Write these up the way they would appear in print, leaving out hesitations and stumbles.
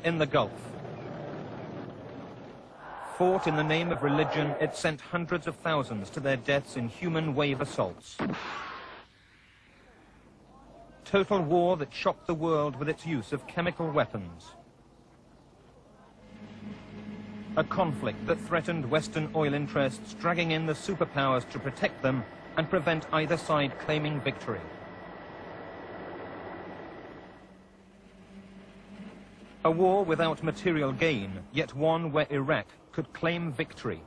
in the Gulf. Fought in the name of religion, it sent hundreds of thousands to their deaths in human wave assaults. Total war that shocked the world with its use of chemical weapons. A conflict that threatened Western oil interests, dragging in the superpowers to protect them and prevent either side claiming victory. A war without material gain, yet one where Iraq could claim victory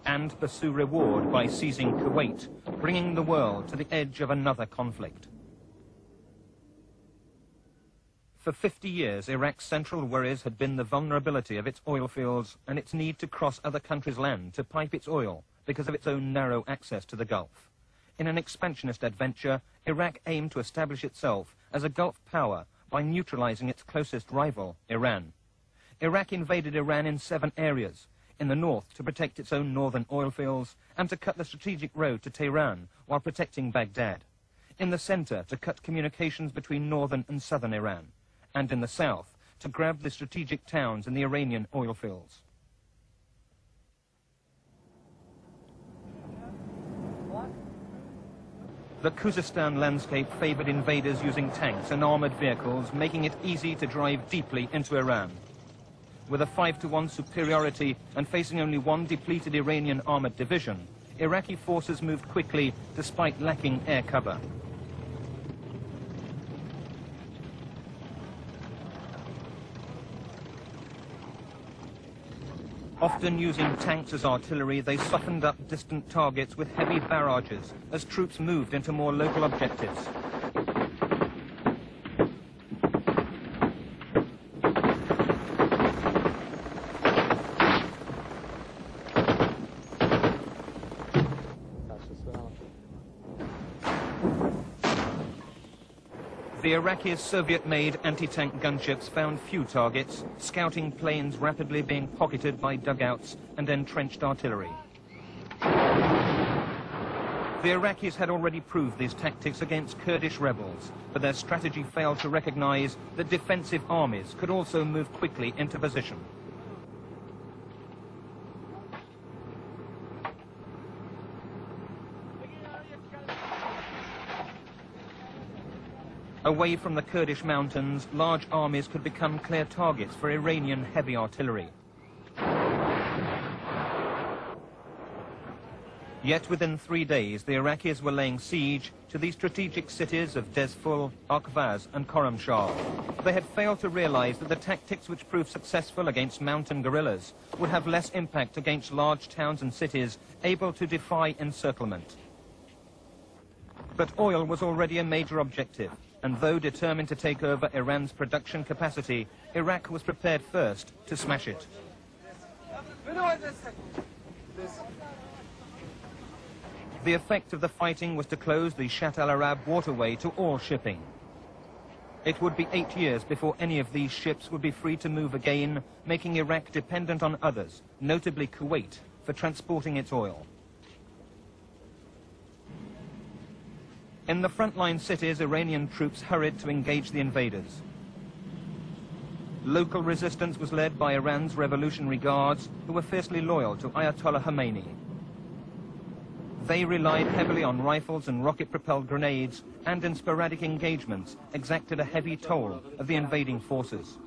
and pursue reward by seizing Kuwait, bringing the world to the edge of another conflict. For 50 years, Iraq's central worries had been the vulnerability of its oil fields and its need to cross other countries' land to pipe its oil because of its own narrow access to the Gulf. In an expansionist adventure, Iraq aimed to establish itself as a Gulf power by neutralizing its closest rival, Iran. Iraq invaded Iran in 7 areas: in the north to protect its own northern oil fields and to cut the strategic road to Tehran while protecting Baghdad; in the center to cut communications between northern and southern Iran; and in the south to grab the strategic towns in the Iranian oil fields. The Khuzestan landscape favored invaders using tanks and armored vehicles, making it easy to drive deeply into Iran. With a 5-to-1 superiority and facing only one depleted Iranian armored division, Iraqi forces moved quickly despite lacking air cover. Often using tanks as artillery, they softened up distant targets with heavy barrages as troops moved into more local objectives. The Iraqis' Soviet-made anti-tank gunships found few targets, scouting planes rapidly being pocketed by dugouts and entrenched artillery. The Iraqis had already proved these tactics against Kurdish rebels, but their strategy failed to recognize that defensive armies could also move quickly into position. Away from the Kurdish mountains, large armies could become clear targets for Iranian heavy artillery. Yet within 3 days, the Iraqis were laying siege to the strategic cities of Dezful, Akvaz and Khorramshahr. They had failed to realize that the tactics which proved successful against mountain guerrillas would have less impact against large towns and cities able to defy encirclement. But oil was already a major objective, and though determined to take over Iran's production capacity, Iraq was prepared first to smash it. The effect of the fighting was to close the Shat al-Arab waterway to all shipping. It would be 8 years before any of these ships would be free to move again, making Iraq dependent on others, notably Kuwait, for transporting its oil. In the frontline cities, Iranian troops hurried to engage the invaders. Local resistance was led by Iran's Revolutionary Guards, who were fiercely loyal to Ayatollah Khomeini. They relied heavily on rifles and rocket-propelled grenades, and in sporadic engagements exacted a heavy toll of the invading forces.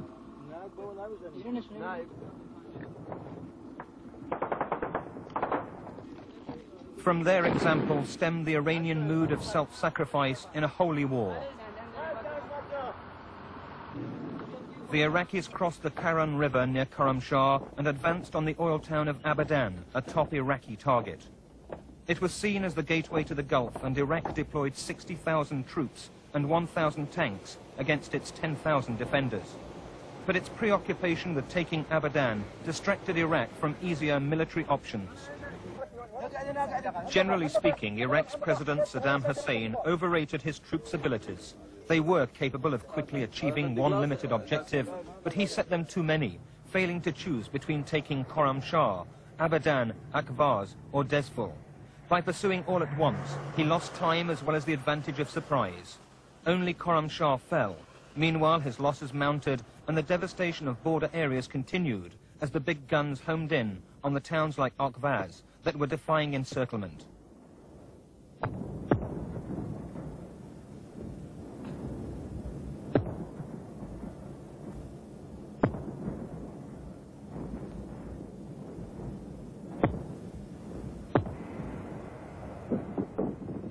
From their example stemmed the Iranian mood of self-sacrifice in a holy war. The Iraqis crossed the Karan River near Khorramshahr and advanced on the oil town of Abadan, a top Iraqi target. It was seen as the gateway to the Gulf, and Iraq deployed 60,000 troops and 1,000 tanks against its 10,000 defenders. But its preoccupation with taking Abadan distracted Iraq from easier military options. Generally speaking, Iraq's President Saddam Hussein overrated his troops' abilities. They were capable of quickly achieving one limited objective, but he set them too many, failing to choose between taking Khorramshahr, Abadan, Akvaz or Dezful. By pursuing all at once, he lost time as well as the advantage of surprise. Only Khorramshahr fell, Meanwhile, his losses mounted and the devastation of border areas continued as the big guns homed in on the towns like Akvaz that were defying encirclement.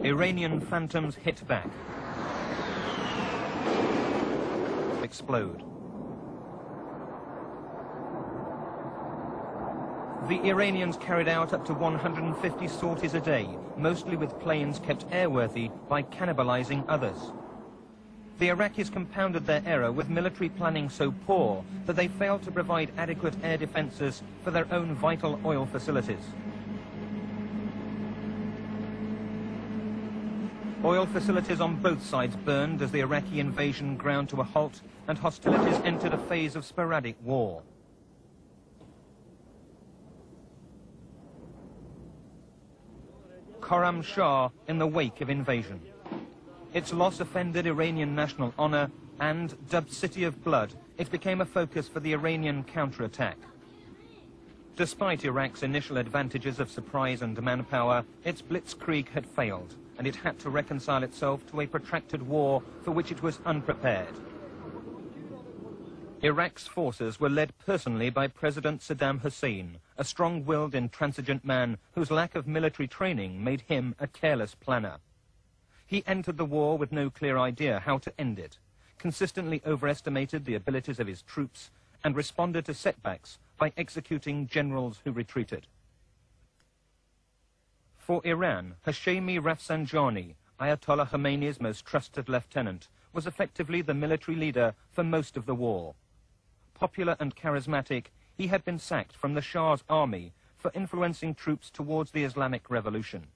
Iranian phantoms hit back, explode. The Iranians carried out up to 150 sorties a day, mostly with planes kept airworthy by cannibalizing others. The Iraqis compounded their error with military planning so poor that they failed to provide adequate air defenses for their own vital oil facilities. Oil facilities on both sides burned as the Iraqi invasion ground to a halt and hostilities entered a phase of sporadic war. Khorram Shah in the wake of invasion. Its loss offended Iranian national honor and, dubbed City of Blood, it became a focus for the Iranian counterattack. Despite Iraq's initial advantages of surprise and manpower, its blitzkrieg had failed, and it had to reconcile itself to a protracted war for which it was unprepared. Iraq's forces were led personally by President Saddam Hussein, a strong-willed, intransigent man whose lack of military training made him a careless planner. He entered the war with no clear idea how to end it, consistently overestimated the abilities of his troops, and responded to setbacks by executing generals who retreated. For Iran, Hashemi Rafsanjani, Ayatollah Khomeini's most trusted lieutenant, was effectively the military leader for most of the war. Popular and charismatic, he had been sacked from the Shah's army for influencing troops towards the Islamic Revolution.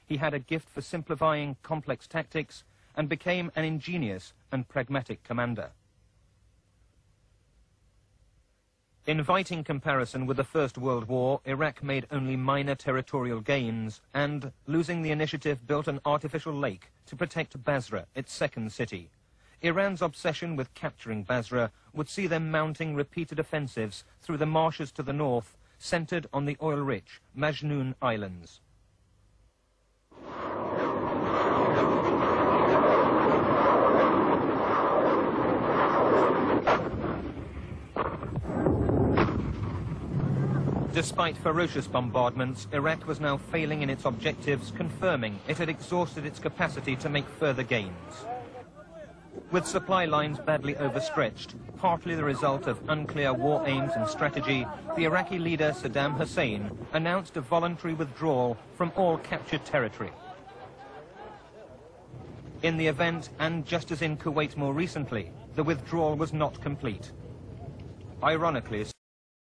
He had a gift for simplifying complex tactics and became an ingenious and pragmatic commander. Inviting comparison with the First World War, Iraq made only minor territorial gains and, losing the initiative, built an artificial lake to protect Basra, its second city. Iran's obsession with capturing Basra would see them mounting repeated offensives through the marshes to the north, centered on the oil-rich Majnoon Islands. Despite ferocious bombardments, Iraq was now failing in its objectives, confirming it had exhausted its capacity to make further gains. With supply lines badly overstretched, partly the result of unclear war aims and strategy, the Iraqi leader Saddam Hussein announced a voluntary withdrawal from all captured territory. In the event, and just as in Kuwait more recently, the withdrawal was not complete. Ironically,